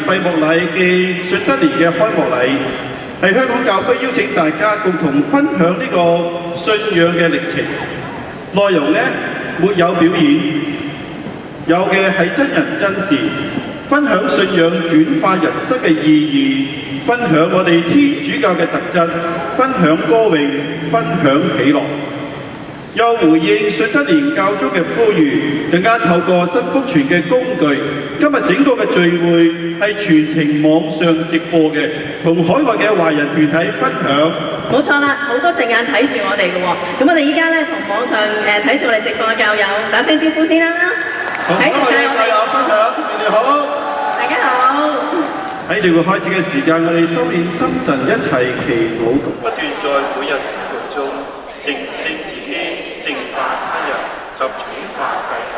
閉幕禮嘅信德年嘅開幕禮，係香港教區邀請大家共同分享呢個信仰嘅歷程。內容呢，沒有表演，有嘅係真人真事，分享信仰轉化人生嘅意義，分享我哋天主教嘅特質，分享歌詠，分享喜樂。又回應信德年教宗嘅呼籲，更加透過新福傳嘅工具，今日整個嘅聚會係全程網上直播嘅，同海外嘅華人團體分享。冇錯啦，好多隻眼睇住我哋嘅喎。咁我哋依家咧同網上睇住我哋直播嘅教友打聲招呼先啦。同海外嘅教友分享，你哋好。大家好。喺聚會開始嘅時間，我哋修煉心神一齊祈禱，不斷在每日生活中成聖自己、聖化他人及轉化世界。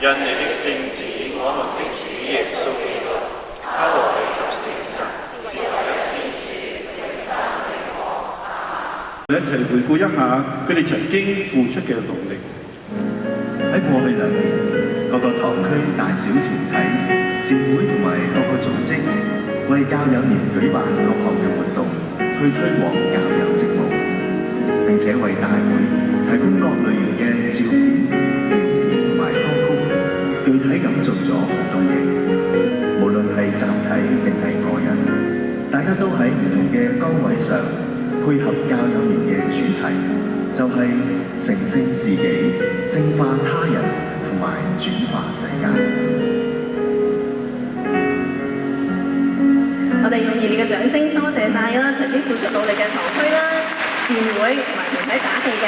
因你的聖子，我們的主耶穌基督，他和你及聖神是唯一天主。一齊回顧一下佢哋曾經付出嘅努力。喺過去2年，各個堂區大小團體、善會同埋各個組織，為教友年舉辦各項嘅活動，去推廣教友職務，並且為大會提供各類型嘅照片、影片同埋歌曲，具體咁做咗好多嘢。無論係集體定係個人，大家都喺唔同嘅崗位上配合教友年嘅主題，就係成聖自己、聖化他人同埋轉化世界。我哋用熱烈嘅掌聲，多謝晒啦！曾經付出努力嘅堂區啦、善會同埋團體打氣嘅，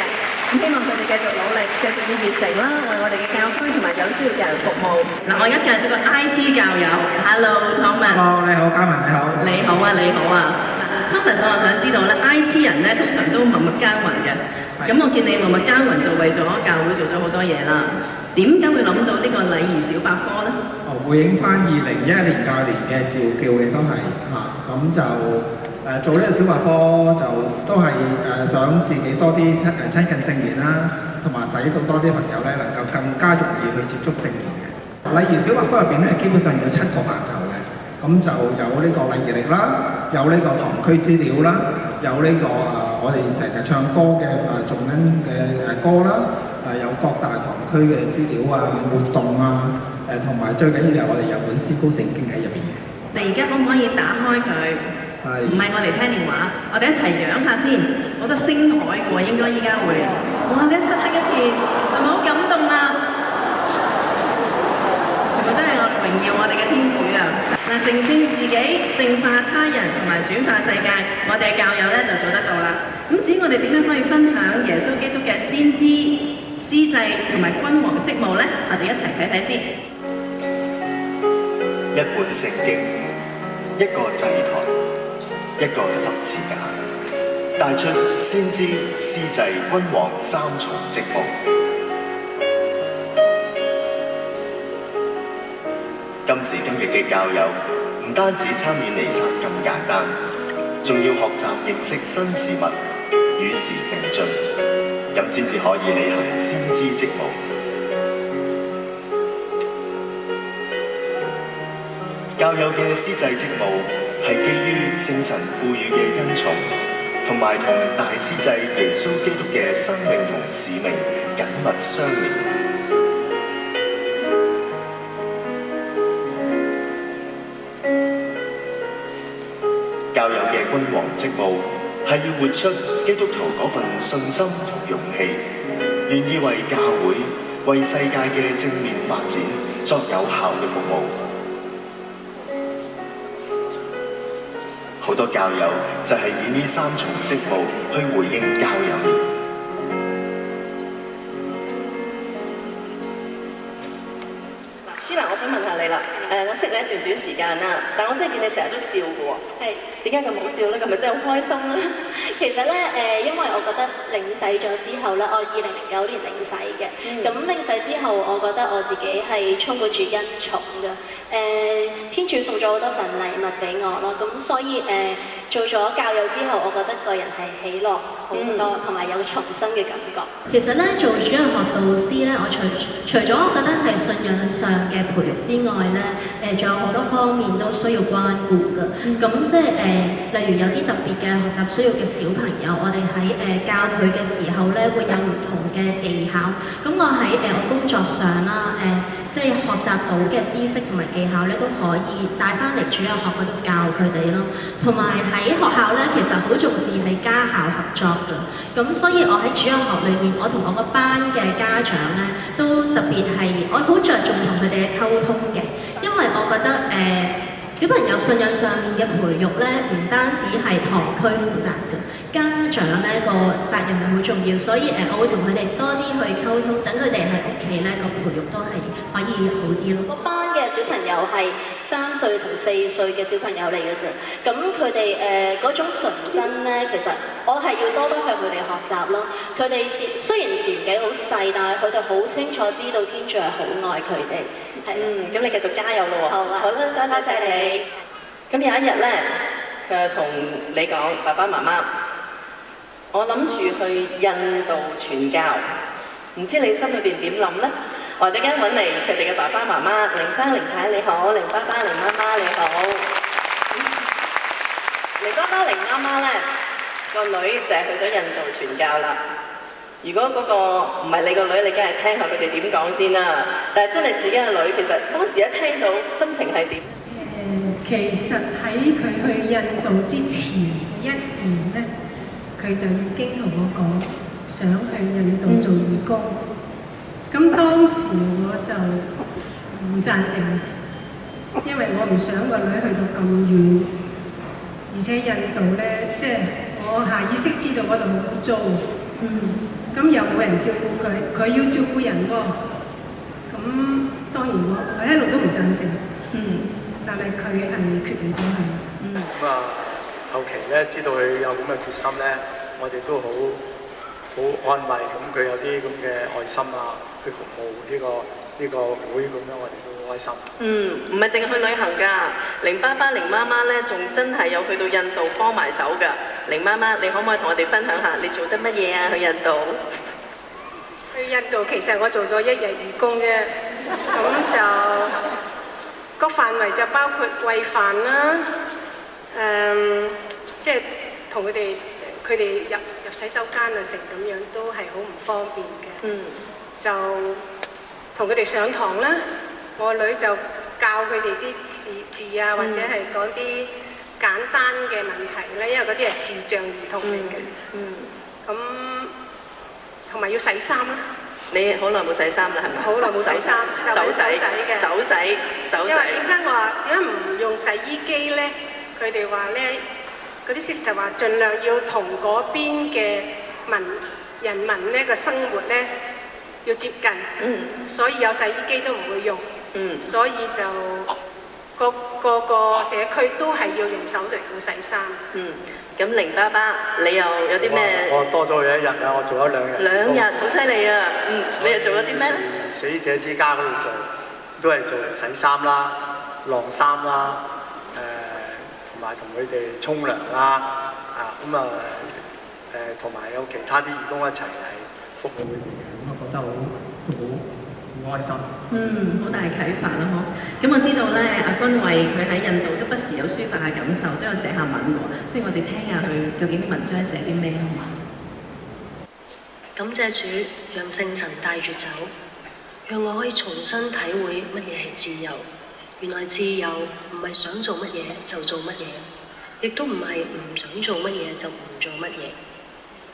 咁希望佢哋繼續努力，繼續要熱誠啦，為我哋嘅教區同埋有需要嘅人服務。嗱，我而家介紹個 IT 教友 ，Hello Thomas。Hello， 你好，嘉文你好。你好啊，你好啊。Thomas， 我想知道咧 ，IT 人咧通常都默默耕耘嘅。咁我見你默默耕耘就為咗教會做咗好多嘢啦。點解會諗到呢個禮儀小百科咧？回應翻2011年教年嘅召叫嘅都係咁就做呢個小百科就都係想自己多啲親近聖言啦，同埋使到多啲朋友咧能夠更加容易去接觸聖言嘅。禮儀小百科入邊咧基本上有7個範疇嘅，咁就有呢個禮儀力啦，有呢個堂區資料啦，有呢個我哋成日唱歌嘅頌恩嘅歌啦，有各大堂區嘅資料啊、活動啊，同埋最緊要係我哋有本詩歌聖經喺入邊嘅。你而家可唔可以打開佢？唔係我哋聽電話，我哋一齊揚下先。我覺得星海喎，應該依家會。哇！你一漆黑一片，係咪好感動啊？全部都係我榮耀我哋嘅天主啊！嗱，成聖自己、聖化他人同埋轉化世界，我哋嘅教友咧就做得到啦。咁至於我哋點樣可以分享耶穌基督嘅先知、司祭同埋君王職務咧？我哋一齊睇睇先。一本聖經，一個祭台，一個十字架，帶出先知、司祭、君王3重職務。今時今日嘅教友，唔單止參與彌撒咁簡單，仲要學習認識新事物，與時並進，咁先至可以履行先知職務。教友嘅司祭職務係基於聖神賦予嘅恩寵，同埋同大司祭耶穌基督嘅生命同使命緊密相連。教友嘅君王職務係要活出基督徒嗰份信心同勇氣，願意為教會、為世界嘅正面發展作有效嘅服務。好多教友就係以呢3重職務去回應教友年。Sheila，我想問下你啦，我識你一段短時間啦，但我真係見你成日都笑嘅喎，點解咁好笑咧？咁咪真係好開心啦！其實咧，因為我覺得領洗咗之後咧，我2009年領洗嘅，咁領洗之後，我覺得我自己係充滿住恩寵嘅，天主送咗好多份禮物俾我咯，咁所以做咗教友之後，我覺得個人係喜樂好多，同埋有重生嘅感覺。其實咧，做主日學導師咧，我除咗覺得係信仰上嘅培育之外咧，仲有好多方面都需要關顧嘅。咁即係例如有啲特別嘅學習需要嘅小朋友，我哋喺教佢嘅時候咧，會有唔同嘅技巧。咁我喺我工作上啦，即係學習到嘅知識同埋技巧咧，都可以帶翻嚟主日學嗰度教佢哋咯。同埋喺學校咧，其實好重視係家校合作嘅。咁所以我喺主日學裏面，我同我個班嘅家長咧，都特別係我好着重同佢哋嘅溝通嘅，因為我覺得小朋友信仰上面嘅培育咧，唔單止係堂區負責嘅，家長咧個責任係好重要，所以我會同佢哋多啲去溝通，等佢哋喺屋企咧個培育都係可以好啲咯。個班嘅小朋友係3歲同4歲嘅小朋友嚟嘅啫，咁佢哋嗰種純真咧，其實我係要多多向佢哋學習咯。佢哋雖然年紀好細，但係佢哋好清楚知道天主係好愛佢哋。咁你繼續加油咯喎！好啊，好啦，多謝你。咁有一日咧，佢就同你講：爸爸媽媽，我諗住去印度傳教，唔知你心裏邊點諗咧？我哋而家揾嚟佢哋嘅爸爸媽媽，凌生凌太你好，凌爸爸凌媽媽你好。凌爸爸凌媽媽咧，個女就係去咗印度傳教啦。如果嗰個唔係你個女，你梗係聽下佢哋點講先啦。但係真係自己嘅女，其實當時一聽到心情係點？其實喺佢去印度之前1年咧，佢就已經同我講想去印度做義工。咁當時我就唔贊成，因為我唔想個女去到咁遠，而且印度咧，即係我下意識知道嗰度好污糟。咁又冇人照顧佢，佢要照顧人喎。咁當然我一路都唔贊成。但係佢係決定咗係。咁啊，後期咧知道佢有咁嘅決心咧，我哋都好安慰。咁佢有啲咁嘅愛心啊，去服務呢個會咁樣，我哋都好開心。唔係淨係去旅行㗎，凌爸爸凌媽媽咧，仲真係有去到印度幫埋手㗎。凌媽媽，你可唔可以同我哋分享下你做得乜嘢啊？去印度？去印度其實我做咗1日義工啫，咁就個範圍就包括餵飯啦，即係同佢哋入洗手間啊成咁樣都係好唔方便嘅。就同佢哋上堂啦，我女就教佢哋啲字啊，或者係講啲簡單嘅問題咧，因為嗰啲係智障兒童嚟嘅。咁同埋要洗衫啦。你好耐冇洗衫啦，係咪？好耐冇洗衫，就手洗嘅。手洗。因為點解唔用洗衣機咧？佢哋話咧，嗰啲 sister 話盡量要同嗰邊嘅人民咧個生活咧要接近。所以有洗衣機都唔會用。所以就個社區都係要用手嚟到洗衫。咁凌爸爸，你又有啲咩？我多咗佢1日啊，我做咗2日。2日，好犀利啊！你又做咗啲咩？死者之家嗰度做，都係做洗衫啦、晾衫啦，同埋同佢哋沖涼啦，同埋有其他啲義工一齊嚟服務佢哋嘅，咁我覺得好開心。好大啟發啦，嗬！咁我知道咧，阿君慧佢喺印度都不時有抒發下感受，都有寫下文喎。不如我哋聽下佢究竟啲文章寫啲咩好嘛？感謝主，讓聖神帶住走，讓我可以重新體會乜嘢係自由。原來自由唔係想做乜嘢就做乜嘢，亦都唔係唔想做乜嘢就唔做乜嘢，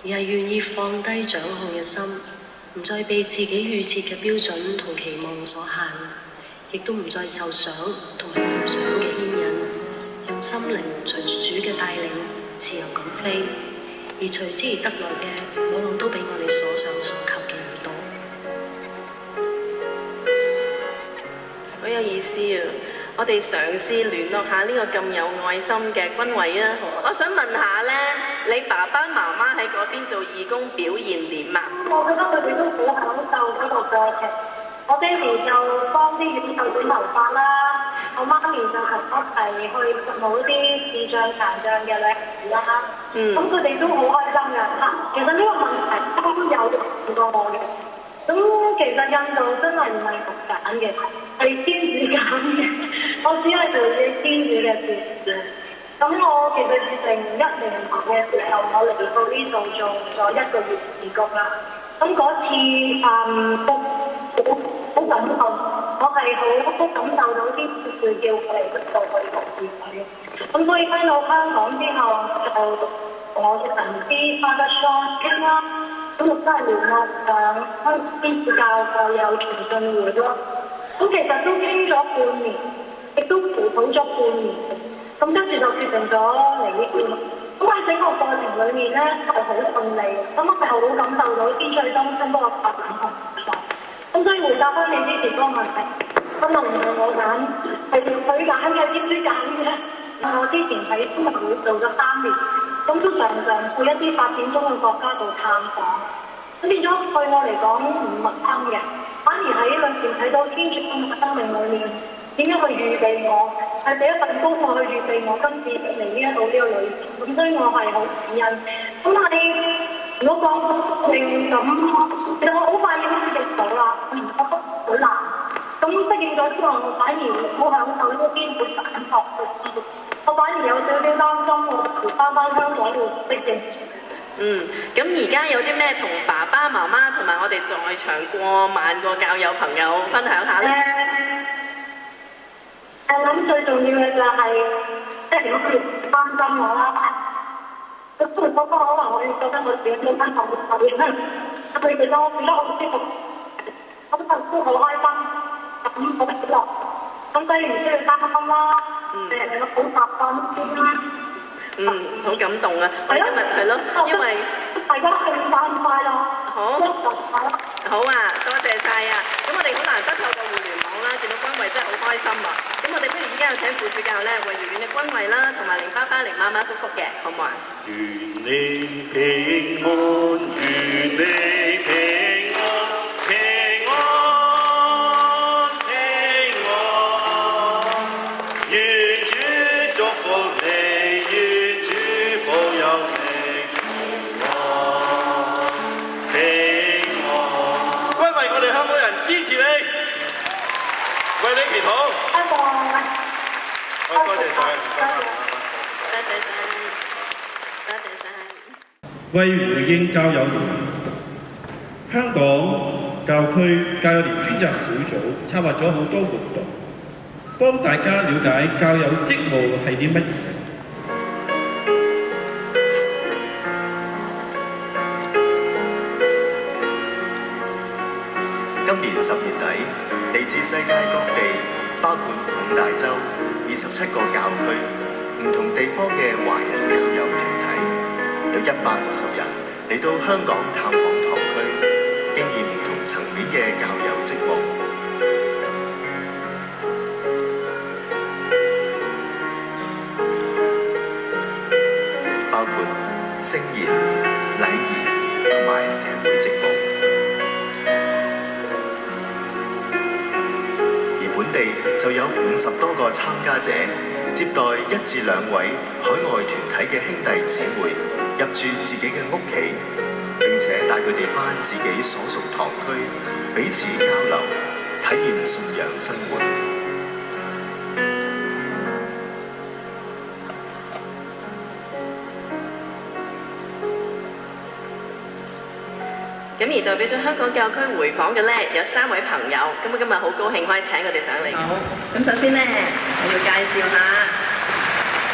而係願意放低掌控嘅心，唔再被自己預設嘅標準同期望所限，亦都唔再受想同埋夢想嘅牽引，用心靈隨住主嘅帶領自由咁飛，而隨之而得來嘅往往都比我哋所想所求嘅唔多。好有意思啊！我哋嘗試聯絡下呢個咁有愛心嘅君慧啊！我想問下咧，你爸爸媽媽喺嗰邊做義工表現點啊？我覺得佢哋都好享受呢個過程。我爹哋就幫啲院友剪頭髮啦，我媽咪就係一齊去服務啲視障殘障嘅女士啦。咁佢哋都好開心㗎嚇。其實呢個問題都有過我嘅。咁其實印度真係唔係獨揀嘅，係天主揀嘅。我只係做嘢天主嘅事。咁我其實2010年嘅時候，我嚟到呢度做咗1個月義工啦。咁嗰次好感動，我係好感受到啲會叫我嚟呢度去服侍佢。咁所以返到香港之後，就同我嘅神師 Father Sean 傾啦。咁我真係聯絡上香港天主教會有傳信會咯。咁其實都傾咗半年，亦都輔導咗半年。咁跟住就決定咗嚟呢邊。咁喺整個過程裏面咧係好順利，咁我係好感受到天主喺中心嗰個發展同實在。咁所以回答翻你之前嗰個問題，可能唔係我揀，係佢揀嘅，天主揀嘅。我之前喺中文會做咗3年，咁都常常去一啲發展中嘅國家度探訪。咁變咗對我嚟講唔陌生嘅，反而喺裏邊睇到天主嘅生命裏面。點樣去預備我？係俾一份功課去預備我今次嚟呢一度呢個旅程，咁所以我係好感恩。咁但係如果講命咁，其實我好快已經適應到啦，我覺得好難。咁適應咗之後，我反而好享受呢個天主反撲嘅知識。我反而有少少擔心我翻香港要適應。咁而家有啲咩同爸爸媽媽同埋我哋在場過萬個教友朋友分享下咧？我諗最重要嘅就係，即係如果佢關心我啦，咁嗰個可能我會覺得我自己冇分頭好啲，佢哋咯，變得好舒服，咁就都好開心，咁好喜樂，咁所以唔需要擔心啦，好習慣先啦。好感動啊！我今日係咯，因為大家聖誕快樂。好啊，多謝晒啊！咁我哋好難得透過互聯網啦，見到君慧真係好開心啊！咁我哋不如依家有請副主教咧，為遙遠嘅君慧啦，同埋凌爸爸、凌媽媽祝福嘅，好唔好啊？願你平安，願你平安，平安平安，願主祝福你，願主保佑你。我哋香港人支持你，為你祈禱。多謝晒，多謝晒。為回應教友年，香港教區教友年專責小組策劃咗好多活動，幫大家了解教友職務係啲乜嘢。今年10月底，嚟自世界各地，包括5大洲、27個教區、唔同地方嘅華人教友團體，有150人嚟到香港探訪堂區，經驗唔同層面嘅教友職務，包括聖言、禮儀同埋社會職務。本地就有50多個參加者，接待1至2位海外團體嘅兄弟姊妹入住自己嘅屋企，並且帶佢哋返自己所屬堂區，彼此交流，體驗信仰生活。咁而代表咗香港教區回訪嘅咧，有3位朋友，咁我今日好高興可以請佢哋上嚟。好，咁首先咧，我要介紹下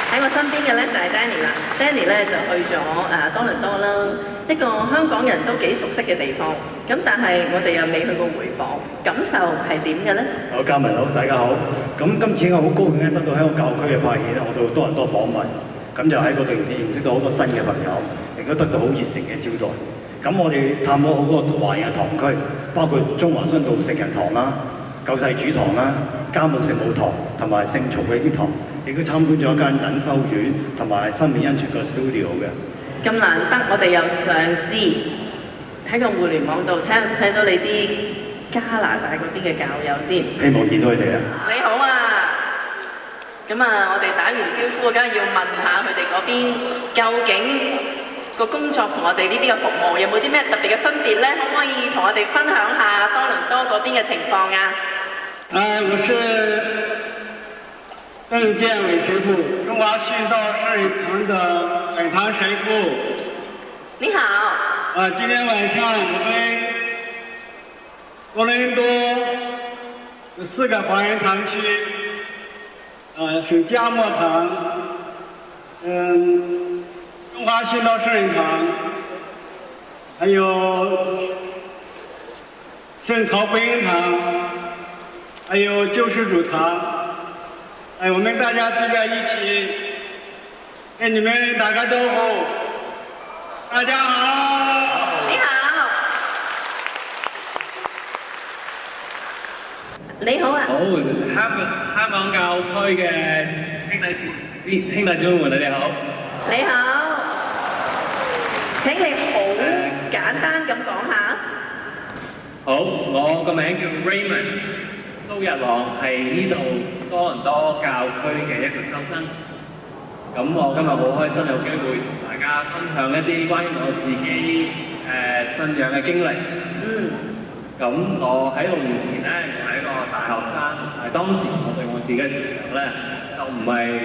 喺我身邊嘅咧就係 Danny 啦。Danny 咧就去咗多倫多啦，一個香港人都幾熟悉嘅地方。咁但係我哋又未去過回訪，感受係點嘅咧？好，嘉文好，大家好。咁今次我好高興咧，得到香港教區嘅派遣咧，我到多倫多訪問，咁就喺嗰度認識到好多新嘅朋友，亦都得到好熱誠嘅招待。咁我哋探訪好多華人嘅堂區，包括中華新道聖人堂啦、救世主堂啦、嘉慕聖母堂同埋聖曹永堂，亦都參觀咗一間隱修院同埋生命恩泉個 studio 嘅。咁難得，我哋又嘗試喺個互聯網度睇到你啲加拿大嗰邊嘅教友先。希望見到佢哋啊！你好啊！咁我哋打完招呼，梗係要問下佢哋嗰邊究竟個工作同我哋呢邊嘅服務有冇啲咩特別嘅分別咧？可唔可以同我哋分享下多倫多嗰邊嘅情況啊？我是邓建伟神父，中华殉道圣人堂的本堂神父。你好。今天晚上我们多伦多有4个华人堂区，是嘉默堂，中华殉道圣人堂，还有圣曹福音堂，还有救世主堂，我们大家聚在一起，跟你们打个招呼。大家好。你好。你好啊。好，香港教區嘅兄弟姊妹們，你哋好。你好。請你好簡單咁講下。好，我個名叫 Raymond 蘇日朗，係呢度多倫多教區嘅一個修生。咁我今日好開心有機會同大家分享一啲關於我自己信仰嘅經歷。咁我喺6年前咧，我係一個大學生，但係當時我對我自己嘅信仰咧就唔係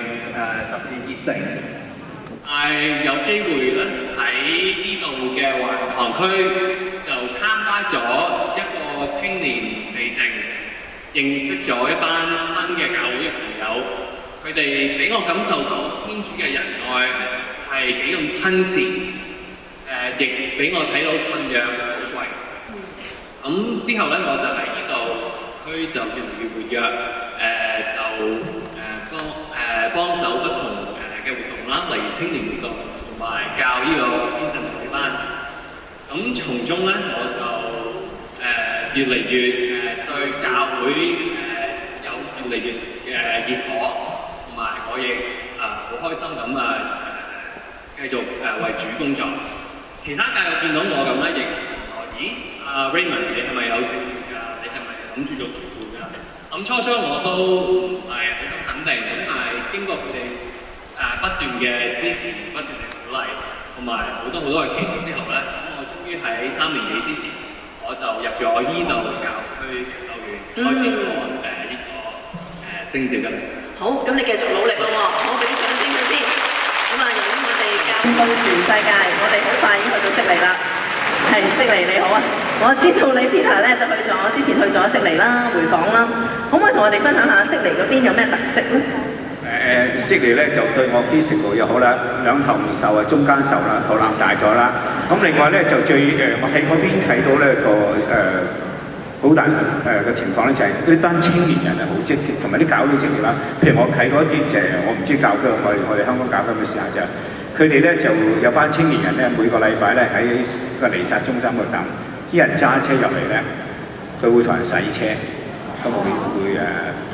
特別熱誠，但係有機會咧喺呢度嘅華人堂區就參加咗一個青年避靜，認識咗一班新嘅教會嘅朋友。佢哋俾我感受到天主嘅仁愛係幾咁親切，亦俾我睇到信仰嘅寶貴。咁之後咧，我就喺呢度區就越嚟越活躍，幫手不同嘅活動啦，例如青年活動同埋教呢個天神培班。咁從中咧，我就越嚟越對教會有越嚟越熱火。同埋我亦好開心咁繼續為主工作。其他教友見到我咁咧，亦咦Raymond 你係咪有聖召㗎？你係咪諗住做神父㗎？咁初我都唔係好咁肯定，咁但係經過佢哋不斷嘅支持、不斷嘅鼓勵，同埋好多嘅祈禱之後咧，咁我終於喺3年幾之前，我就入咗依度教區嘅修院，開始我呢個聖召嘅歷程。好，咁你繼續努力咯喎，好，俾啲掌聲佢先。咁由於我哋教到全世界，我哋好快已經去到悉尼啦。係，悉尼你好啊！我知道你 Peter 咧就之前去咗悉尼啦，回訪啦。可唔可以同我哋分享下悉尼嗰邊有咩特色咧？悉尼咧就對我 physical 又好啦，兩頭唔瘦啊，中間瘦啦，肚腩大咗啦。咁另外咧就我喺嗰邊睇到咧好大嘅情況咧，就係呢班青年人係好積極，同埋啲教會積極啦。譬如我睇嗰啲我唔知教區，我哋香港教區嘅時候就，佢哋咧就有班青年人咧，每個禮拜咧喺個彌撒中心度等，啲人揸車入嚟咧，佢會同人洗車，咁會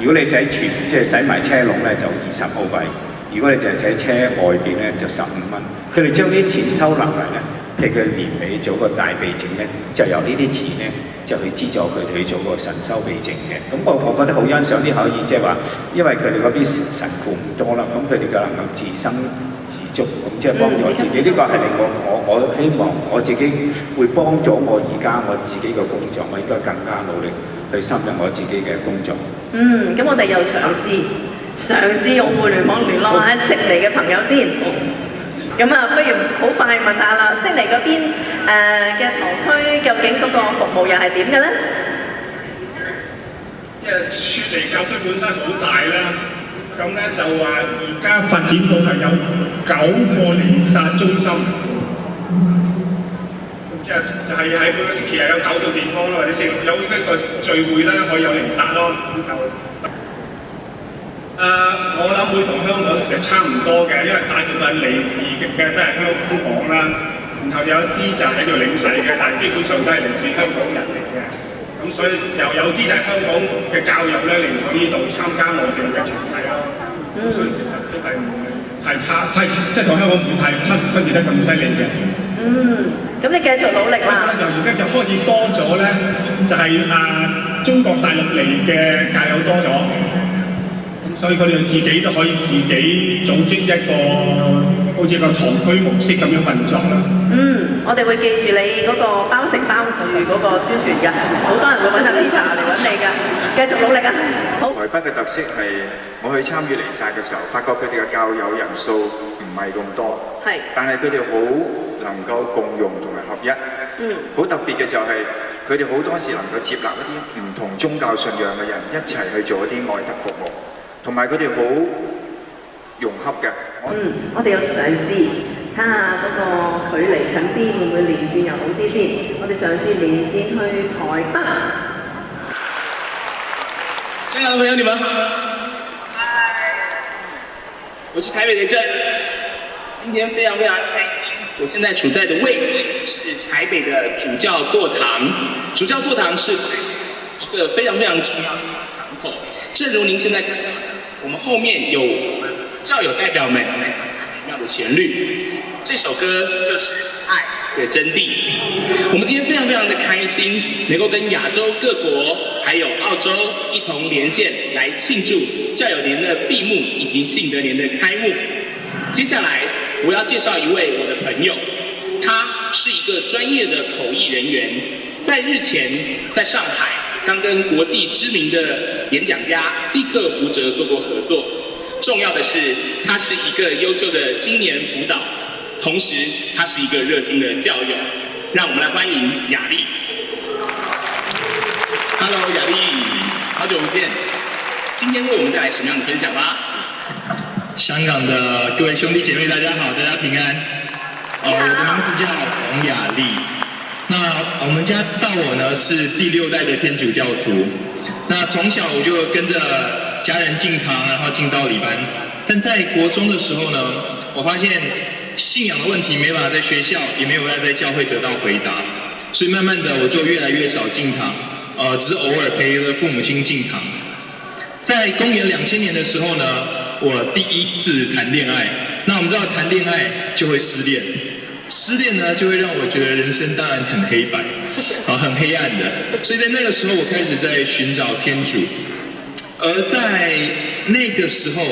如果你洗即係洗埋車籠咧就20澳幣，如果你就係洗車外邊咧就15蚊。佢哋將啲錢收納嚟咧。譬如佢年尾做個大避靜咧，就由呢啲錢咧就去資助佢哋去做個神修避靜嘅。咁我覺得好欣賞啲可以即係話，因為佢哋嗰邊神父唔多啦，咁佢哋就能夠自生自足，咁即係幫助自己。呢個係令我希望我自己會幫咗我而家我自己嘅工作，我應該更加努力去深入我自己嘅工作。咁我哋又嘗試用互聯網聯絡下悉尼嘅朋友先。咁不如好快問下啦，悉尼嗰邊嘅堂區究竟嗰個服務又係點嘅咧？因為雪梨教區本身好大啦，咁咧就話而家發展到係有9個彌撒中心，即係喺每個星期有9個地方啦，或者有一個聚會啦，可以有彌撒咯，咁就。我諗會同香港其實差唔多嘅，因為大部分嚟自嘅都係香港啦，然後有啲就喺度領洗嘅，但係基本上都係嚟自香港人嚟嘅。咁所以有啲就係香港嘅教友咧嚟咗呢度參加我哋嘅團體咯。所以其實都係唔係太差，即係同香港唔太分別得咁犀利嘅。咁你繼續努力啦。就而家就開始多咗咧，就係中國大陸嚟嘅教友多咗。所以佢哋自己都可以自己組織一個好似個堂區模式咁樣運作啦。我哋會記住你嗰個包食包住嗰個宣傳㗎，好多人會揾阿 Lita 嚟揾你㗎，繼續努力啊！好。台北嘅特色係我去參與彌撒嘅時候，發覺佢哋嘅教友人數唔係咁多，但係佢哋好能夠共融同埋合一。好特別嘅就係佢哋好多時能夠接納一啲唔同宗教信仰嘅人一齊去做一啲愛德服務，同埋佢哋好融洽嘅。我哋有嘗試。睇下嗰個距離近啲，會唔會連線又好啲先？我哋嘗試連線去台北。香港的朋友，你们好。我是台北的郑，今天非常非常开心。我现在处在的位置是台北的主教座堂，主教座堂是一个非常非常重要的堂口。正如您现在看到，我们后面有教友代表们来弹美妙的旋律。这首歌就是《爱的真谛》。我们今天非常非常的开心，能够跟亚洲各国还有澳洲一同连线，来庆祝教友年的闭幕以及信德年的开幕。接下来我要介绍一位我的朋友，他是一个专业的口译人员，在日前在上海刚跟国际知名的演讲家蒂克胡哲做过合作。重要的是，他是一个优秀的青年辅导。同时，他是一个热心的教友，让我们来欢迎雅丽。Hello， 雅丽，好久不见。今天为我们带来什么样的分享吗？香港的各位兄弟姐妹，大家好，大家平安。我的名字叫洪雅丽。那我们家到我呢是第6代的天主教徒。那从小我就跟着家人进堂，然后进道理班。但在国中的时候呢，我发现信仰的问题没办法在学校，也没有办法在教会得到回答，所以慢慢的我就越来越少进堂，只是偶尔陪着父母亲进堂。在公元2000年的时候呢，我第一次谈恋爱。那我们知道谈恋爱就会失恋，失恋呢就会让我觉得人生当然很黑白，很黑暗的。所以在那个时候我开始在寻找天主，而在那个时候。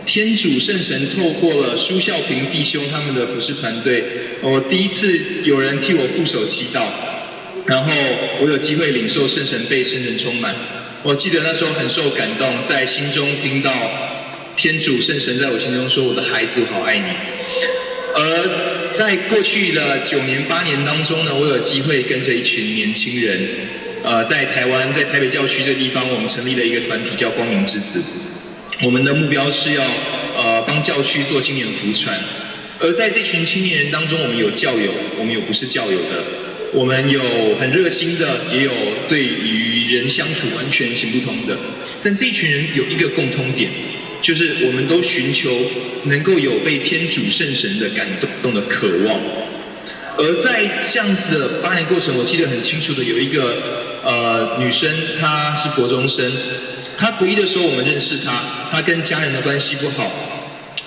天主圣神透过了苏孝平弟兄他们的服侍团队，我第一次有人替我副手祈祷，然后我有机会领受圣神被圣神充满。我记得那时候很受感动，在心中听到天主圣神在我心中说：“我的孩子，我好爱你。”而在过去的9年8年当中呢，我有机会跟着一群年轻人，在台湾，在台北教区这地方，我们成立了一个团体叫光明之子。我们的目标是要帮教区做青年福传，而在这群青年人当中，我们有教友，我们有不是教友的，我们有很热心的，也有对于人相处完全行不通的。但这群人有一个共通点，就是我们都寻求能够有被天主圣神的感动的渴望。而在这样子的8年过程，我记得很清楚的有一个女生，她是国中生。他国一的时候，我们认识他跟家人的关系不好，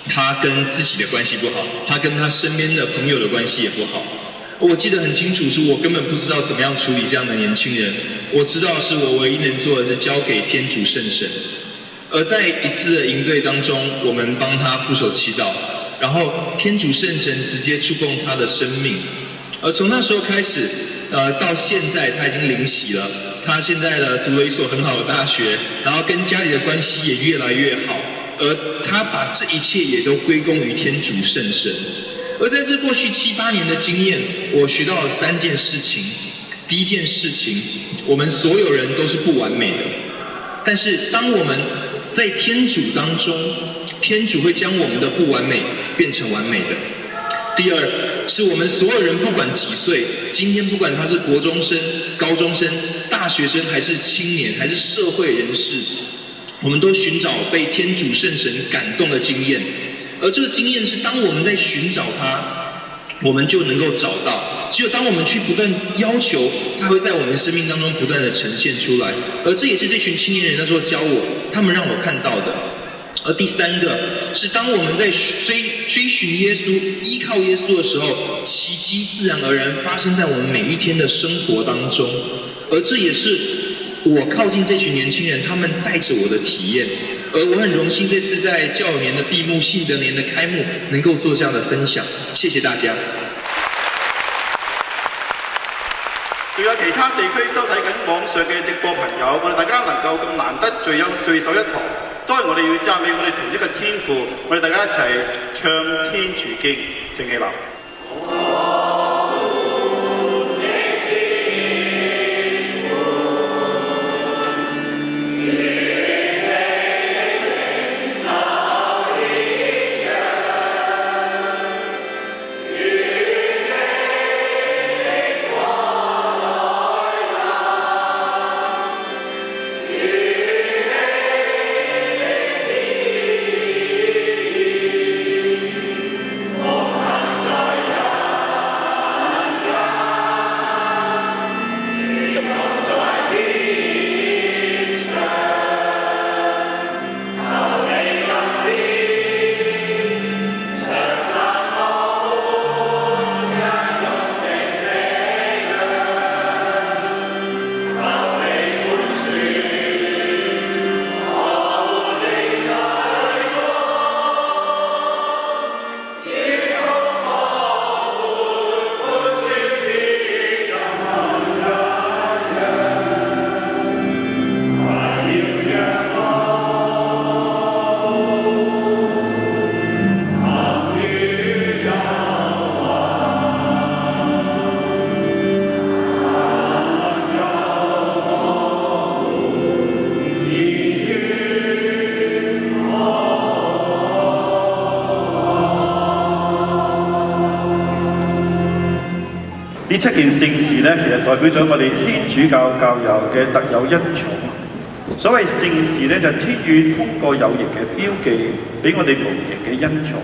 他跟自己的关系不好，他跟他身边的朋友的关系也不好。我记得很清楚，是我根本不知道怎么样处理这样的年轻人。我知道是我唯一能做的是交给天主圣神。而在一次的营队当中，我们帮他副手祈祷，然后天主圣神直接触碰他的生命。而从那时候开始，到现在他已经灵洗了。他现在呢读了一所很好的大学，然后跟家里的关系也越来越好，而他把这一切也都归功于天主圣神。而在这过去7、8年的经验，我学到了3件事情。第一件事情，我们所有人都是不完美的，但是当我们在天主当中，天主会将我们的不完美变成完美的。第二，是我们所有人不管几岁，今天不管他是国中生、高中生、大学生，还是青年，还是社会人士，我们都寻找被天主圣神感动的经验。而这个经验是当我们在寻找它，我们就能够找到。只有当我们去不断要求，它会在我们生命当中不断的呈现出来。而这也是这群青年人那时候教我，他们让我看到的。而第3个是当我们在追寻耶稣、依靠耶稣的时候，奇迹自然而然发生在我们每一天的生活当中。而这也是我靠近这群年轻人，他们带着我的体验。而我很榮幸這次在教友年的閉幕、信德年的開幕，能夠做這樣的分享，謝謝大家。仲有其他地區收睇緊網上嘅直播朋友，我哋大家能夠咁難得聚首一堂，都係我哋要讚美我哋同一個天父，我哋大家一齊唱天主經，請起立。呢7件聖事呢，其實代表咗我哋天主教教友嘅特有恩寵。所謂聖事呢，就係天主通過有形嘅標記，俾我哋無形嘅恩寵。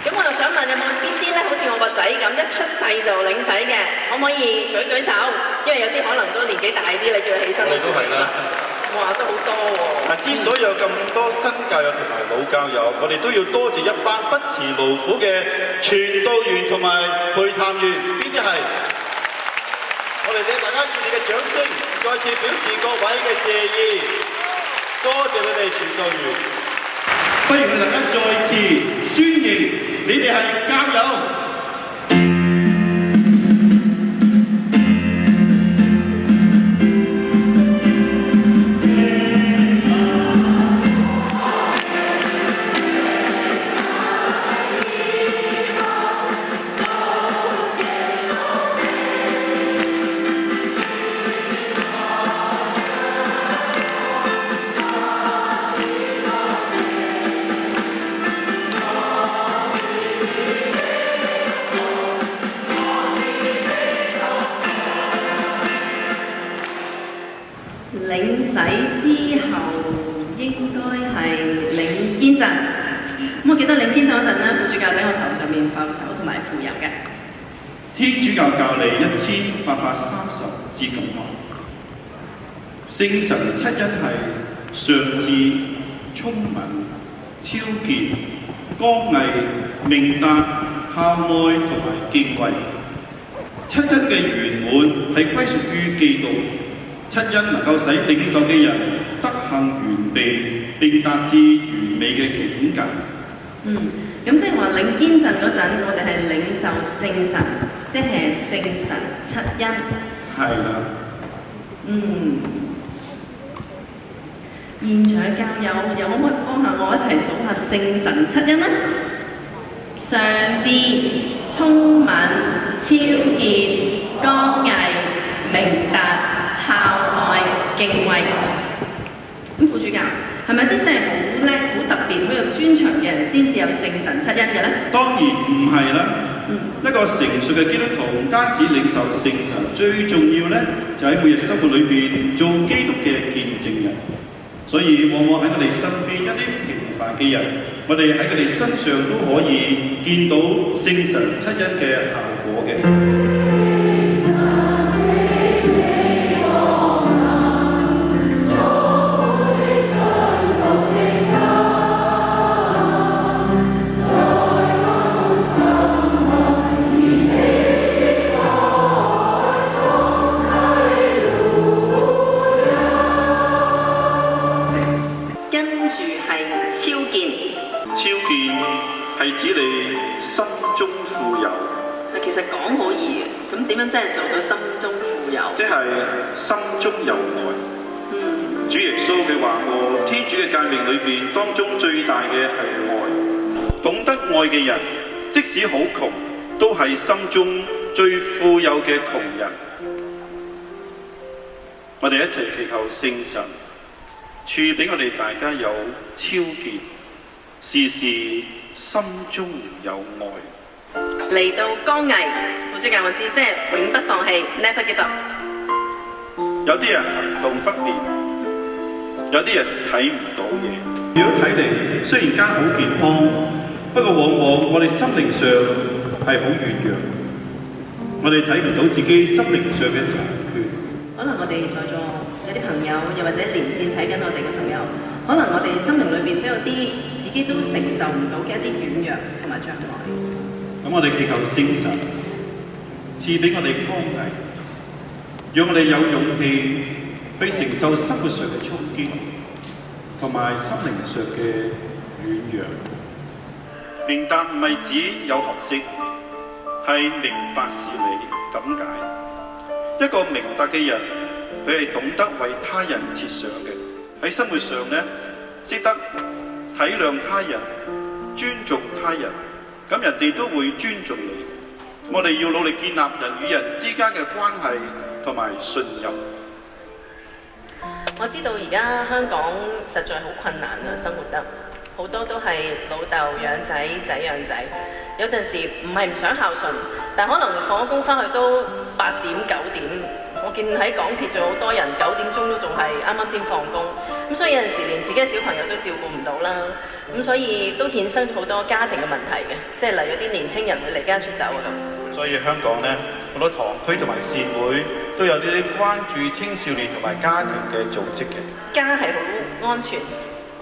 咁我就想問有冇邊啲呢？好似我個仔咁，一出世就領洗嘅，可唔可以舉手？因為有啲可能都年紀大啲，你叫佢起身。我哋都係啦。哇，都好多喎！之所以有咁多新教友同埋老教友，我哋都要多謝一班不辭勞苦嘅傳道員同埋陪談員，邊啲係？我哋請大家熱烈嘅掌聲，再次表示各位嘅謝意，多謝你哋傳道員。不如大家再次宣認，你哋係教友。領洗之後應該係領堅振。咁我記得領堅振嗰陣咧，副主教喺我頭上面覆手同埋傅油嘅。天主教教理1830至咁話，聖神七恩係上智、聰敏、超潔、剛毅、明達、孝愛同埋敬畏。七恩嘅圓滿係歸屬於基督。七恩能夠使領受嘅人德行完備，並達至完美嘅境界。咁即係話領堅振嗰陣，我哋係領受聖神，即係聖神七恩。係啦。現場教友有冇幫下我一齊數下聖神七恩呢？上智、聰敏、超潔、剛毅、明達、孝愛、敬畏。咁副主教係咪啲真係好叻、好特別、好有專長嘅人先至有聖神七恩嘅咧？當然唔係啦。一個成熟嘅基督徒唔單止領受聖神，最重要咧就喺每日生活裏邊做基督嘅見證人。所以往往喺我哋身邊一啲平凡嘅人，我哋喺佢哋身上都可以見到聖神七恩嘅效果嘅。跟住係係指你心中富有。其實講好易嘅，咁點樣真係做到心中富有？即係心中有愛。主耶穌佢話過，天主嘅誡命裏邊當中最大嘅係愛。懂得愛嘅人，即使好窮，都係心中最富有嘅窮人。我哋一齊祈求聖神賜俾我哋大家有超潔，時時心中有愛。嚟到剛毅，父主教我知，即係永不放棄 ，never give up。有啲人行動不便，有啲人睇唔到嘢。如果睇嚟雖然間好健康，不過往往我哋心靈上係好軟弱，我哋睇唔到自己心靈上嘅殘缺。可能我哋在座有啲朋友，又或者連線睇緊我哋嘅朋友，可能我哋心靈裏邊都有啲自己都承受唔到嘅一啲軟弱同埋障礙。咁我哋祈求聖神賜俾我哋剛毅，讓我哋有勇氣去承受生活上嘅衝擊，同埋心靈上嘅軟弱。明達唔係指有學識，係明白事理咁解。一個明白嘅人，佢係懂得為他人設想嘅，喺生活上呢，識得體諒他人，尊重他人。咁人哋都會尊重你。我哋要努力建立人與人之間嘅關係同埋信任。我知道而家香港實在好困難啊，生活得好多都係老豆養仔，仔養仔。有陣時唔係唔想孝順，但可能放咗工翻去都8點9點。我見喺港鐵仲有好多人9點鐘都仲係啱啱先放工，咁所以有陣時連自己嘅小朋友都照顧唔到啦。咁所以都衍生好多家庭嘅問題嘅，即係例如啲年青人會離家出走啊咁。所以香港呢，好多堂區同埋善會都有啲關注青少年同埋家庭嘅組織嘅。家係好安全、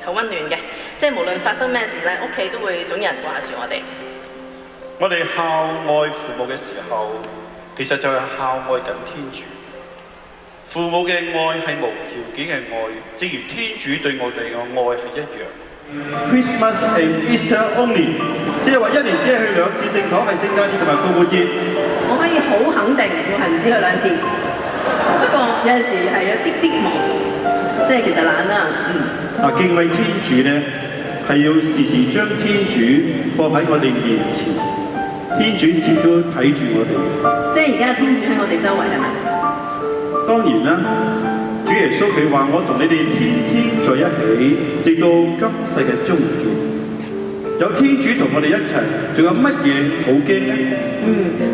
好溫暖嘅，即係無論發生咩事咧，屋企都會總有人掛住我哋。我哋孝愛父母嘅時候，其實就係孝愛緊天主。父母嘅愛係無條件嘅愛，正如天主對我哋嘅愛係一樣。Christmas and Easter only， 即係話一年只係去2次聖堂，係聖誕節同埋復活節。我可以好肯定，我係唔知去2次，不過有陣時係有啲忙，即係其實懶啦。敬畏天主咧，係要時時將天主放喺我哋面前，天主時都睇住我哋。即係而家天主喺我哋周圍係咪？當然啦，主耶穌佢話：我同你哋天天在一起，直到今世嘅終結。有天主同我哋一齊，仲有乜嘢好驚呢？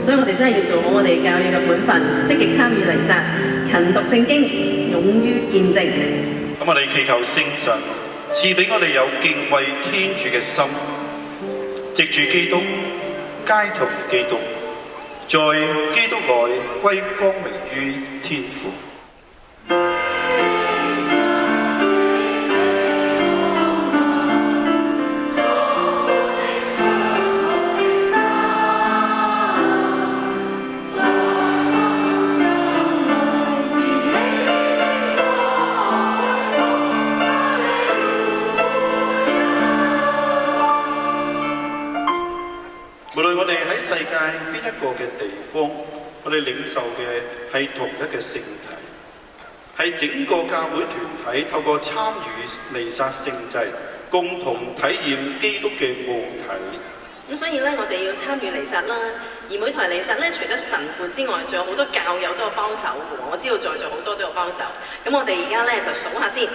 所以我哋真係要做好我哋教育嘅本分，積極參與彌撒，勤讀聖經，勇於見證。咁我哋祈求聖神賜俾我哋有敬畏天主嘅心，藉住基督，偕同基督。在基督內歸光榮於天父。無論我哋喺世界邊一個嘅地方，我哋領受嘅係同一嘅聖體，係整個教會團體透過參與彌撒聖祭，共同體驗基督嘅母體。咁所以咧，我哋要參與彌撒啦。而每台彌撒咧，除咗神父之外，仲有好多教友都有幫手嘅。我知道在座好多都有幫手。咁我哋而家咧就數下先。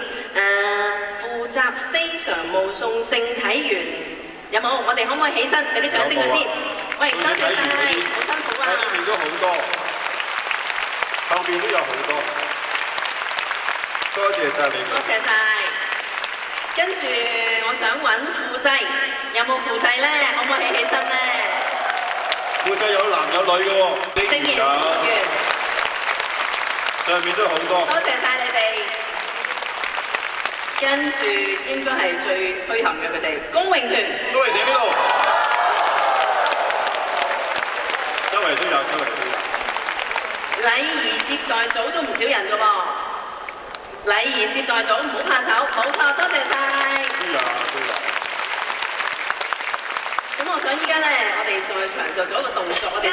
負責非常務送聖體員。有冇？我哋可唔可以起身俾啲掌聲佢先？喂，多謝晒，好辛苦啊！後面都好多，後面都有好多，多謝晒你。多謝晒。跟住我想揾副祭，有冇副祭咧？可唔可以起身咧？副祭有男有女嘅喎，聖言聖言。上面都好多。多謝晒你哋。跟住應該係最虛冚嘅佢哋，公榮團。公榮團邊度？周圍都有，周圍都有。禮儀接待組都唔少人㗎喎。禮儀接待組唔好怕醜，冇錯，多謝晒。都有，都有。咁我想依家咧，我哋在場就做一個動作，我哋1、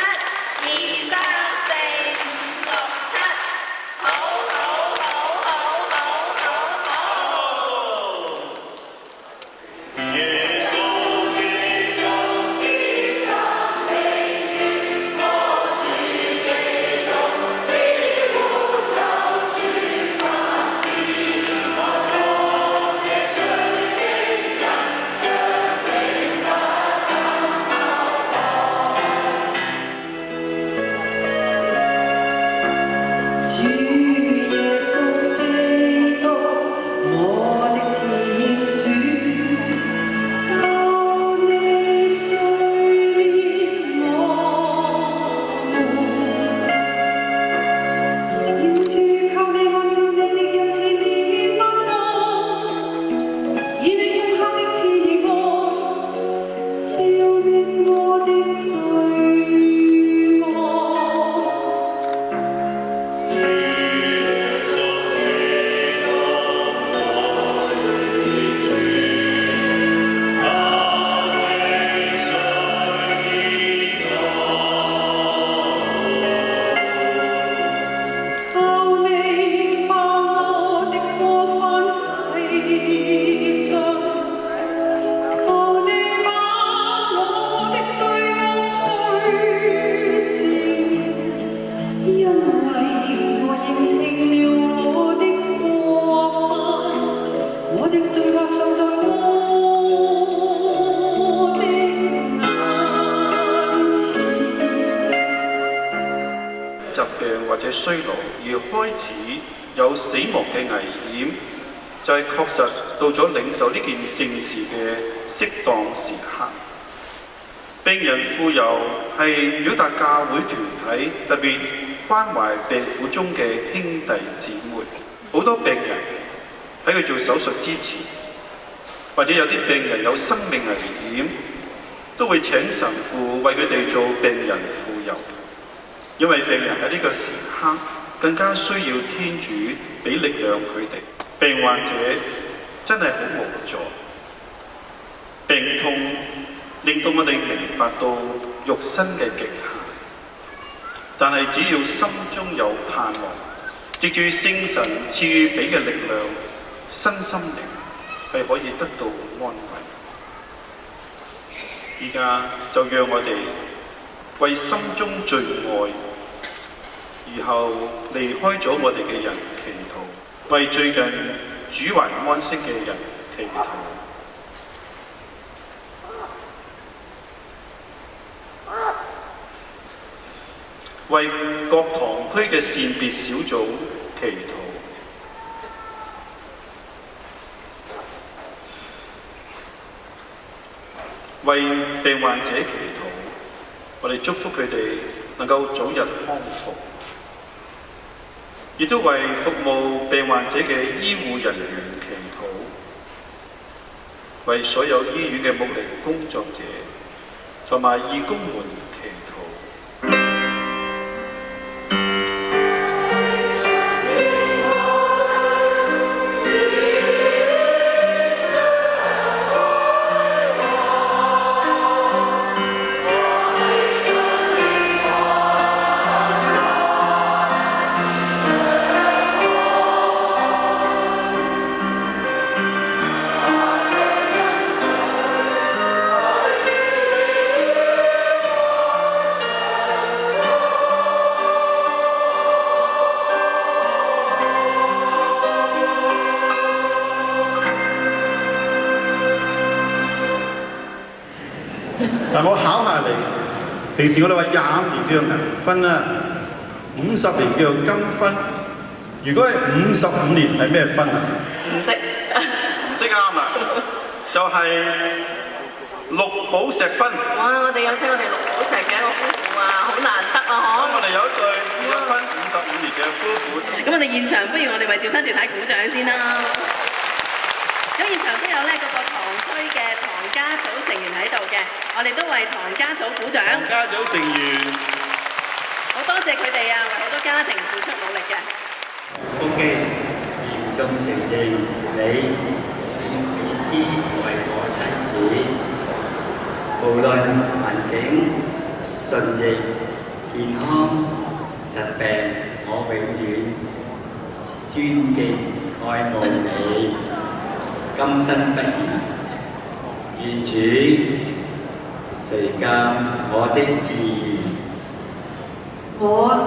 2、3、4、5、6、7，好。衰老而開始有死亡嘅危險，就係確實到咗領受呢件聖事嘅適當時刻。病人傅油係表達教會團體特別關懷病苦中嘅兄弟姊妹。好多病人喺佢做手術之前，或者有啲病人有生命危險，都會請神父為佢哋做病人傅油。因為病人喺呢個時刻更加需要天主俾力量佢哋。病患者真係好無助，病痛令到我哋明白到肉身嘅極限，但係只要心中有盼望，藉住聖神賜予俾嘅力量，身心靈係可以得到安慰。依家就讓我哋為心中最愛而後離開咗我哋嘅人祈禱，為最近主懷安息嘅人祈禱。為各堂區嘅善別小組祈禱，為病患者祈禱，我哋祝福佢哋能夠早日康復，亦都為服務病患者嘅醫護人員祈禱，為所有醫院嘅牧靈工作者同埋義工們祈禱。但我考下你，平時我哋話25年叫做銀婚啦，50年叫做金婚。如果係55年係咩婚啊？唔識，唔識啱啦，就係綠寶石婚。哇！我哋有請我哋綠寶石嘅一個夫婦啊，好難得啊！嗬。我哋有一對結咗婚55年嘅夫婦。咁我哋現場不如我哋為趙生趙太鼓掌先啦。咁現場都有咧嗰個堂區嘅堂家組成員喺度嘅，我哋都為堂家組鼓掌。堂家組成員，好多謝佢哋啊，為好多家庭付出努力嘅。O.K. 嚴重承認你以之為我妻子，我無論環境順逆、健康、疾病，我永遠尊敬愛慕你，今生不渝。願主垂鑒我的志願。我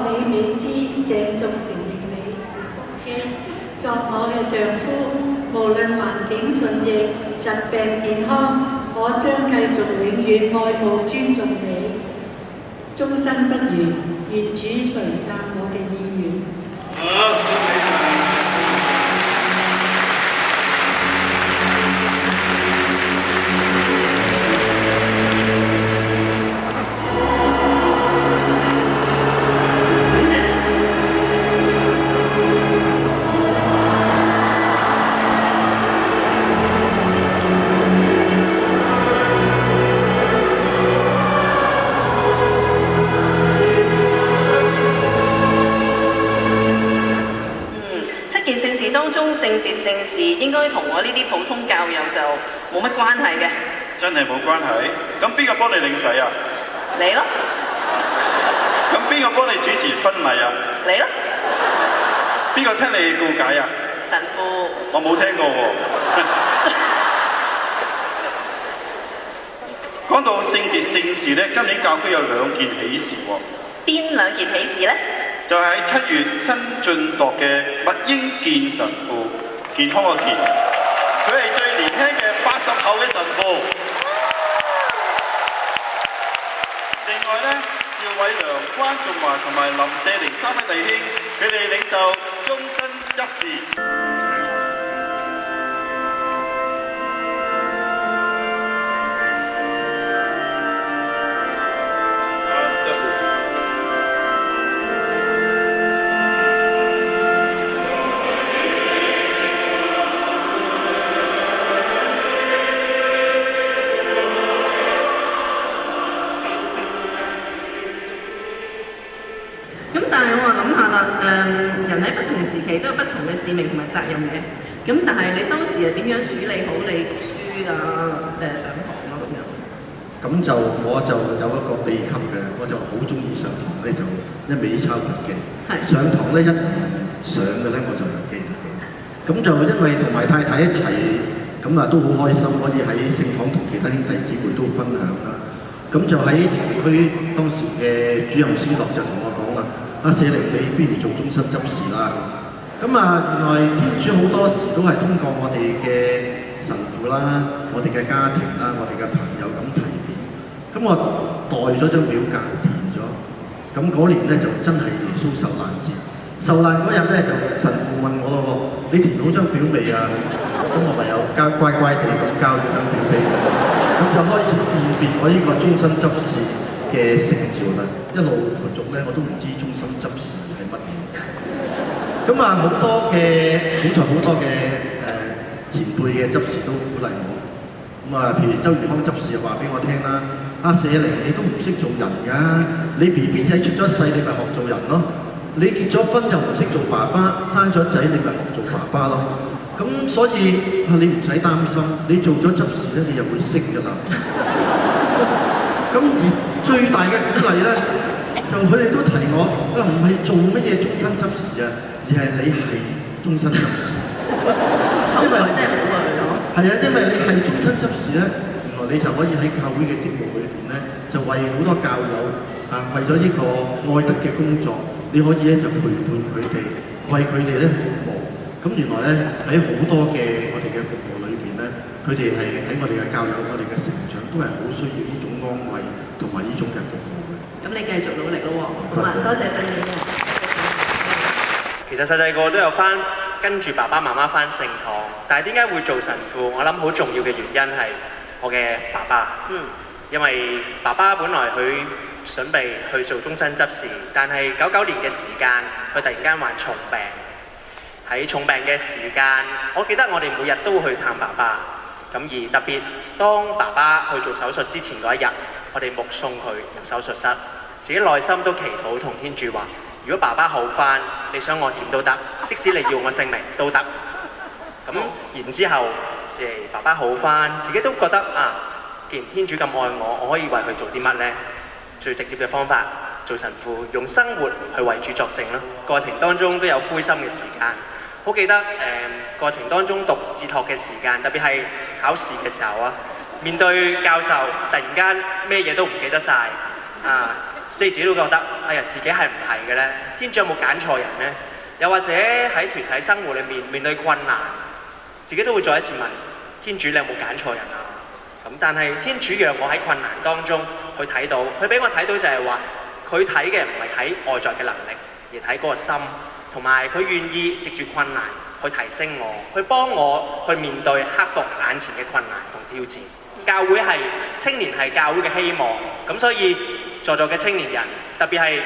李美芝鄭重承認你作我嘅丈夫，無論環境順逆、疾病健康，我將繼續永遠愛慕尊重你，終身不渝。願主垂鑒我嘅意願。好，恭喜晒。應該同我呢啲普通教友就冇乜關係嘅。真係冇關係？咁邊個幫你領洗啊？你咯。咁邊個幫你主持婚禮啊？你咯。邊個聽你告解啊？神父。我冇聽過喎。講到聖潔聖事咧，今年教區有2件喜事喎。邊2件喜事咧？就係喺7月新晉鐸嘅麥英健神父。健康個健，佢係最年輕嘅80後嘅神父。另外咧，趙偉良、關仲華同埋林舍玲3位弟兄，佢哋領受終身執事。人喺不同時期都有不同嘅使命同埋責任嘅，咁但係你當時係點樣處理好你讀書啊、上堂啊咁樣？咁就我就有一個秘笈嘅，我就好中意上堂咧，就一味抄筆記。上堂咧一上嘅咧我就唔記得嘅。咁就因為同埋太太一齊，咁啊都好開心，可以喺聖堂同其他兄弟姊妹都分享啦。咁就喺堂區當時嘅主任司樂就同我講啦。阿舍玲，你不如做終身執事啦。咁啊，原來天主好多時都係通過我哋嘅神父啦、我哋嘅家庭啦、我哋嘅朋友咁提點。咁我代咗張表格填咗。咁嗰年咧就真係耶穌受難節。受難嗰日咧就神父問我咯喎，你填好張表未啊？咁我唯有乖乖地咁交咗張表俾佢。咁就開始辨別我呢個終身執事嘅聖召啦，一路培育咧，我都唔知終身執事係乜嘢。咁啊，好多嘅前輩嘅執事都鼓勵我。咁啊，譬如周怡康執事又話俾我聽啦，阿舍玲你都唔識做人㗎，你 BB 仔出咗世你咪學做人咯，你結咗婚又唔識做爸爸，生咗仔你咪學做爸爸咯。咁所以你唔使擔心，你做咗執事咧，你又會識㗎啦。咁而最大嘅鼓勵咧，就佢哋都提我，佢話唔係做乜嘢終身執事啊，而係你係終身執事。口才真係好啊，佢講。係啊，因為你係終身執事咧，原來你就可以喺教會嘅職務裏邊咧，就為好多教友為咗呢個愛德嘅工作，你可以咧就陪伴佢哋，為佢哋咧服務。咁原來咧喺好多嘅我哋嘅服務裏邊咧，佢哋係喺我哋嘅教友、我哋嘅成長都係好需要呢種安慰同埋呢種嘅服務嘅。咁你繼續努力咯喎，好啊，多謝你啊！其實細細個都有跟住爸爸媽媽返聖堂，但係點解會做神父？我諗好重要嘅原因係我嘅爸爸。因為爸爸本來佢準備去做終身執事，但係99年嘅時間，佢突然間患重病。喺重病嘅時間，我記得我哋每日都會去探爸爸。咁而特別當爸爸去做手術之前嗰一日，我哋目送佢入手術室，自己內心都祈禱同天主話：如果爸爸好返，你想我點都得，即使你要我性命都得。咁然之後，爸爸好返，自己都覺得既然天主咁愛我，我可以為佢做啲乜呢？最直接嘅方法，做神父，用生活去為主作證啦。過程當中都有灰心嘅時間，好記得過程當中讀哲學嘅時間，特別係考試嘅時候啊，面對教授突然間咩嘢都唔記得晒啊，即係自己都覺得，哎呀，自己係唔係嘅呢？天主有冇揀錯人呢？又或者喺團體生活裏面對困難，自己都會再一次問天主，你有冇揀錯人啊？咁但係天主讓我喺困難當中去睇到，佢俾我睇到就係話，佢睇嘅唔係睇外在嘅能力，而睇嗰個心，同埋佢願意藉住困難去提升我，去幫我去面對克服眼前嘅困難同挑戰。教會係青年係教會嘅希望，咁所以在座嘅青年人，特別係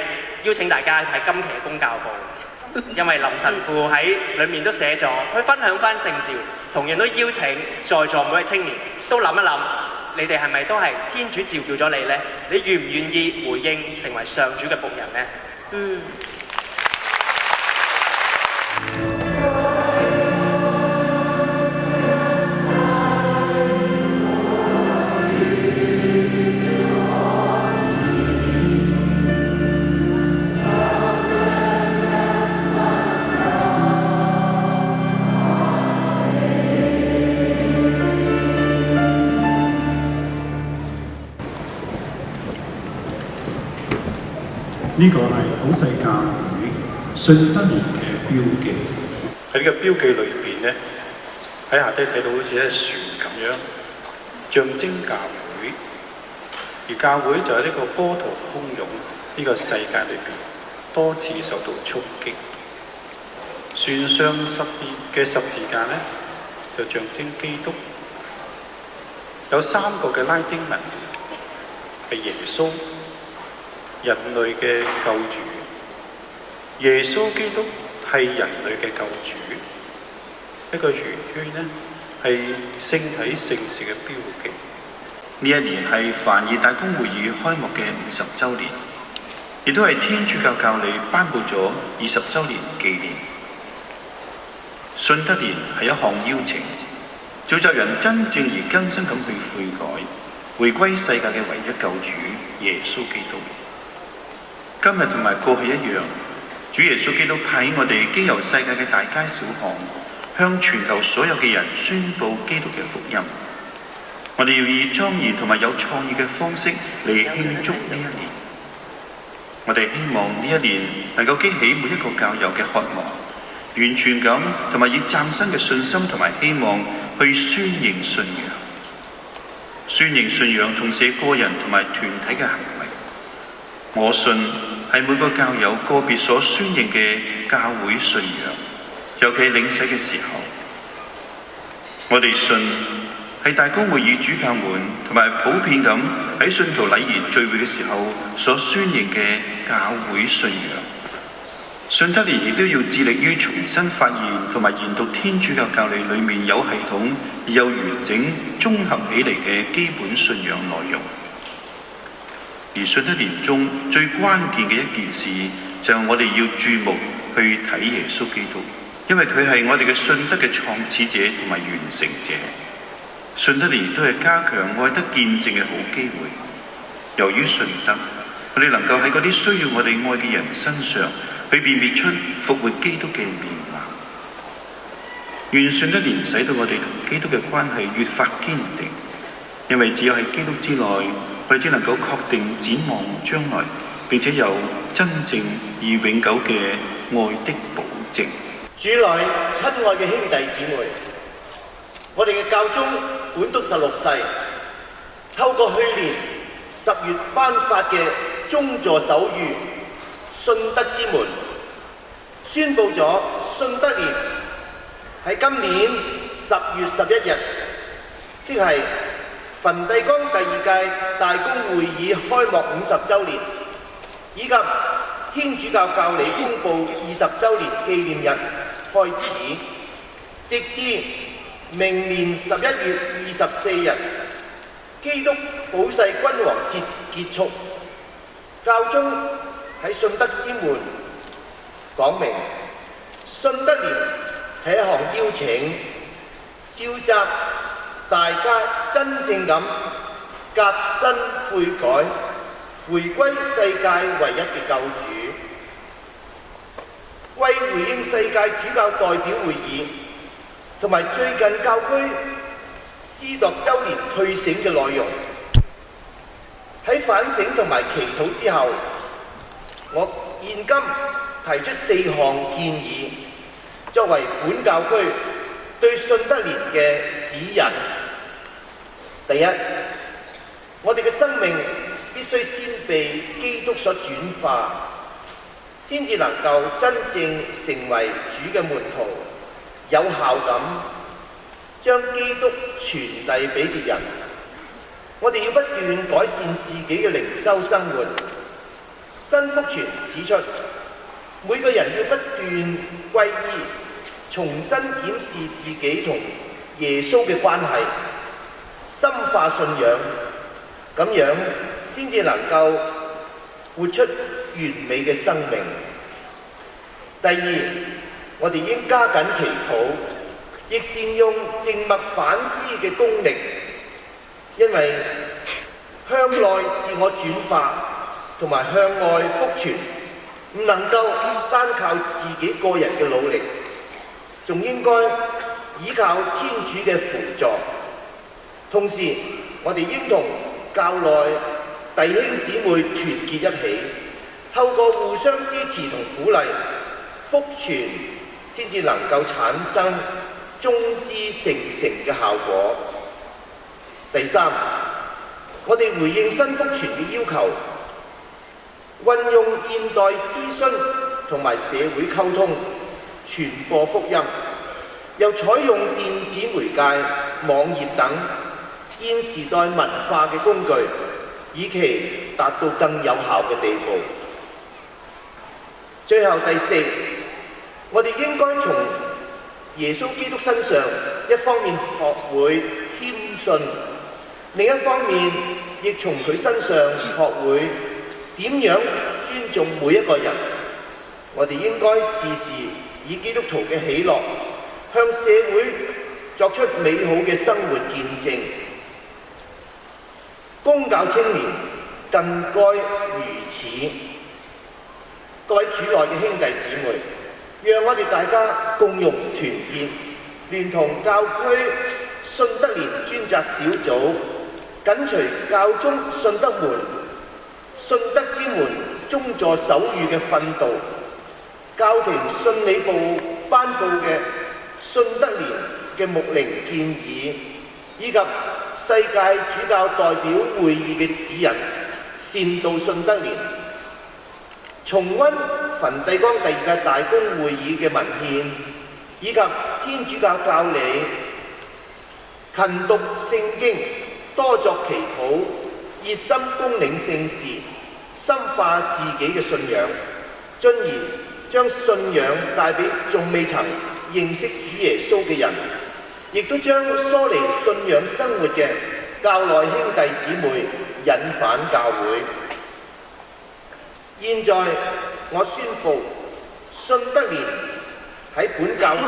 邀請大家睇今期嘅公教報，因為林神父喺裡面都寫咗，去分享翻聖召，同樣都邀請在座每位青年都諗一諗，你哋係咪都係天主召叫咗你呢？你願唔願意回應成為上主嘅僕人呢？呢個係普世教會信德年嘅標記。喺呢個標記裏邊咧，喺下低睇到好似一船咁樣，象徵教會。而教會就喺呢個波濤洶湧呢個世界裏邊，多次受到衝擊。船上嘅十字架咧，就象徵基督。有3個嘅拉丁文係耶穌。人類嘅救主，耶穌基督係人類嘅救主。一個圓圈呢，係聖體聖事嘅標記。呢一年係梵二大公會議開幕嘅50週年，亦都係天主教教理頒布咗20週年紀念。信德年係一項邀請，召集人真正而更新咁去悔改，回歸世界嘅唯一救主耶穌基督。今日同埋過去一樣，主耶穌基督派我哋經由世界嘅大街小巷，向全球所有嘅人宣佈基督嘅福音。我哋要以莊嚴同埋有創意嘅方式嚟慶祝呢一年。我哋希望呢一年能夠激起每一個教友嘅渴望，完全咁同埋以嶄新嘅信心同埋希望去宣認信仰。宣認信仰同時係個人同埋團體嘅行為。我信係每個教友個別所宣認嘅教會信仰，尤其領洗嘅時候。我哋信係大公會議主教們同埋普遍咁喺信徒禮儀聚會嘅時候所宣認嘅教會信仰。信德年亦都要致力於重新發現同埋研讀天主教教理裏面有系統而又完整綜合起嚟嘅基本信仰內容。而信德年中最關鍵嘅一件事就係我哋要注目去睇耶穌基督，因為佢係我哋嘅信德嘅創始者同埋完成者。信德年都係加強愛德見證嘅好機會。由於信德，我哋能夠喺嗰啲需要我哋愛嘅人身上去辨別出復活基督嘅面貌。願信德年使到我哋同基督嘅關係越發堅定，因為只有喺基督之內，我哋只能夠確定展望將來，並且有真正而永久嘅愛的保證。主內親愛嘅兄弟姊妹，我哋嘅教宗本篤16世透過去年10月頒發嘅宗座手諭信德之門，宣布咗信德年喺今年10月11日，即係梵蒂岡第2屆大公會議開幕50週年，以及天主教教理公布20週年紀念日開始，直至明年11月24日，基督普世君王節結束。教宗喺信德之門講明，信德年係一項邀請，召集大家真正咁革新悔改，回歸世界唯一嘅救主。為回應世界主教代表會議同埋最近教區司鐸週年退省嘅內容，喺反省同埋祈禱之後，我現今提出4項建議，作為本教區對信德年嘅指引。第一，我哋嘅生命必須先被基督所轉化，先至能夠真正成為主嘅門徒，有效咁將基督傳遞俾別人。我哋要不斷改善自己嘅靈修生活。新福傳指出，每個人要不斷歸依，重新檢視自己同耶穌嘅關係，深化信仰，咁樣先至能夠活出完美嘅生命。第二，我哋應加緊祈禱，亦善用靜默反思嘅功力，因為向內自我轉化同埋向外福傳，唔能夠單靠自己個人嘅努力，仲應該依靠天主嘅輔助。同時，我哋應同教內弟兄姊妹團結一起，透過互相支持同鼓勵，福傳先至能夠產生眾志成城嘅效果。第三，我哋回應新福傳嘅要求，運用現代諮詢同埋社會溝通，傳播福音，又採用電子媒介、網頁等現時代文化嘅工具，以期達到更有效嘅地步。最後第四，我哋應該從耶穌基督身上，一方面學會謙遜，另一方面亦從佢身上學會點樣尊重每一個人。我哋應該時時以基督徒嘅喜樂，向社會作出美好嘅生活見證。公教青年更該如此。各位主內嘅兄弟姊妹，讓我哋大家共融團結，聯同教區信德年專責小組，緊隨教宗信德門、信德之門宗座手諭嘅訓導，教廷信理部頒布嘅信德年嘅牧靈建議，以及世界主教代表會議嘅指引，善道信德年。重溫梵蒂岡第2屆大公會議嘅文獻，以及天主教教理，勤讀聖經，多作祈禱，熱心恭領聖事，深化自己嘅信仰，進而將信仰帶俾仲未曾認識主耶穌嘅人，亦都將疏離信仰生活嘅教內兄弟姊妹引返教會。現在我宣布，信德年喺本教區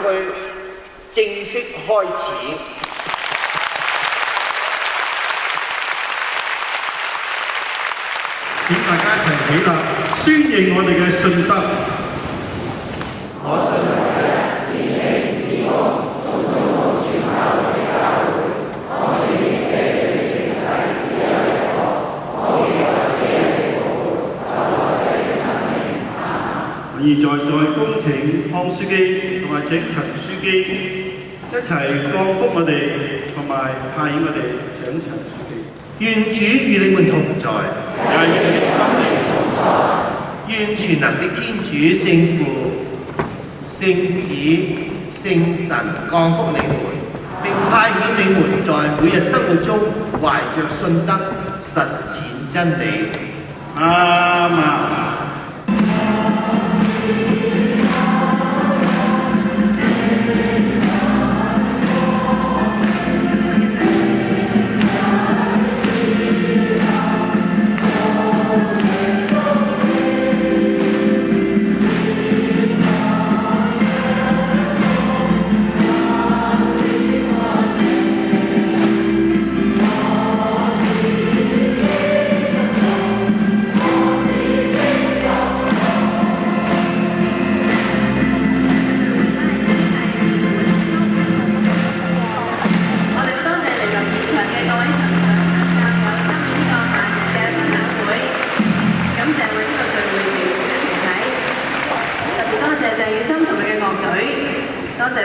正式開始。請大家一齊起立，宣認我哋嘅信德。我信我嘅至聖至光，從中保全教會嘅教會。我是以這嘅聖世只有一個，我亦在死人嘅復活，在我世嘅生命。我現在恭請康書記同埋請陳書記一齊降福我哋，同埋派遣我哋請陳書記。願主與你們同在，也與你心靈同在。願全能的天主聖父、聖子、聖神降福你們，並派遣你們在每日生活中懷着信德實踐真理。阿們。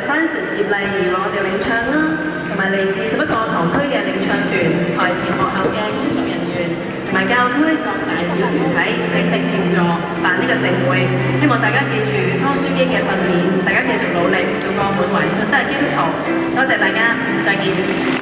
Francis 葉麗儀為我哋領唱啦，同埋嚟自11個堂區嘅領唱團、台前幕後嘅工作人員，同埋教區各大小團體鼎力協助辦呢個盛會。希望大家記住湯書記嘅訓練，大家繼續努力，做個滿懷信德嘅基督徒。多謝大家，再見。